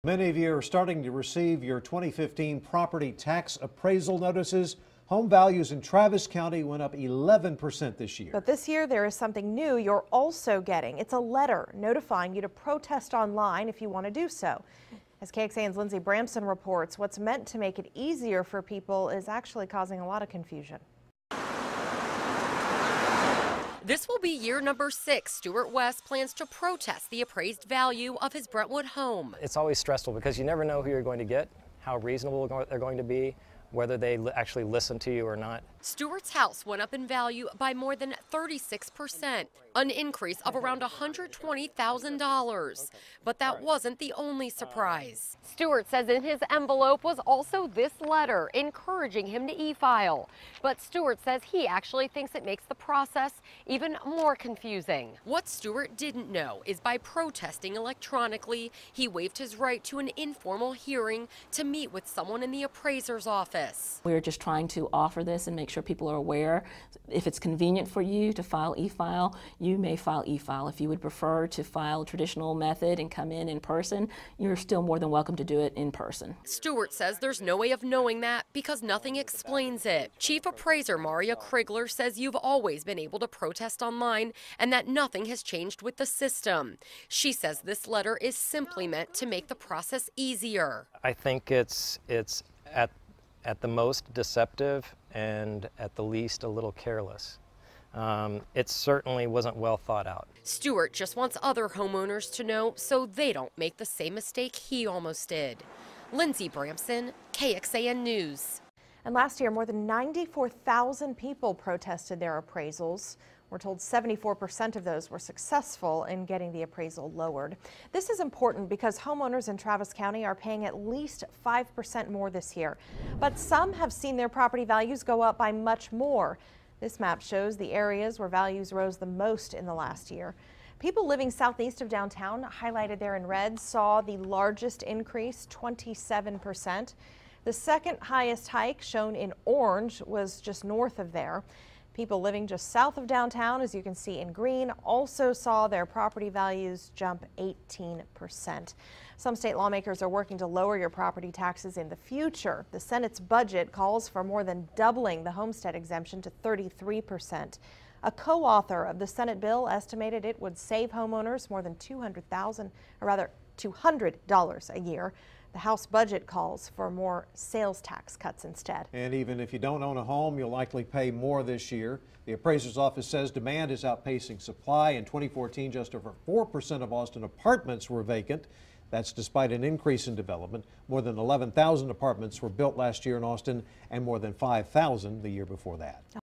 Many of you are starting to receive your 2015 property tax appraisal notices. Home values in Travis County went up 11% this year. But this year there is something new you're also getting. It's a letter notifying you to protest online if you want to do so. As KXAN's Lindsay Bramson reports, what's meant to make it easier for people is actually causing a lot of confusion. This will be year number 6. Stuart West plans to protest the appraised value of his Brentwood home. It's always stressful because you never know who you're going to get, how reasonable they're going to be, whether they actually listen to you or not. Stuart's house went up in value by more than 36%, an increase of around $120,000. But that wasn't the only surprise. Stuart says in his envelope was also this letter encouraging him to e-file. But Stuart says he actually thinks it makes the process even more confusing. What Stuart didn't know is by protesting electronically, he waived his right to an informal hearing to meet with someone in the appraiser's office. We're just trying to offer this and make sure people are aware. If it's convenient for you to file e-file, you may file e-file. If you would prefer to file traditional method and come in person, you're still more than welcome to do it in person. Stuart says there's no way of knowing that because nothing explains it. Chief Appraiser Maria Krigler says you've always been able to protest online and that nothing has changed with the system. She says this letter is simply meant to make the process easier. I think it's at the most deceptive and at the least a little careless. It certainly wasn't well thought out. Stuart just wants other homeowners to know so they don't make the same mistake he almost did. Lindsay Bramson, KXAN News. And last year, more than 94,000 people protested their appraisals. We're told 74% of those were successful in getting the appraisal lowered. This is important because homeowners in Travis County are paying at least 5% more this year. But some have seen their property values go up by much more. This map shows the areas where values rose the most in the last year. People living southeast of downtown, highlighted there in red, saw the largest increase, 27%. The second highest hike, shown in orange, was just north of there. People living just south of downtown, as you can see in green, also saw their property values jump 18%. Some state lawmakers are working to lower your property taxes in the future. The Senate's budget calls for more than doubling the homestead exemption to 33%. A co-author of the Senate bill estimated it would save homeowners more than $200 a year. The House budget calls for more sales tax cuts instead. And even if you don't own a home, you'll likely pay more this year. The appraiser's office says demand is outpacing supply. In 2014, just over 4% of Austin apartments were vacant. That's despite an increase in development. More than 11,000 apartments were built last year in Austin and more than 5,000 the year before that.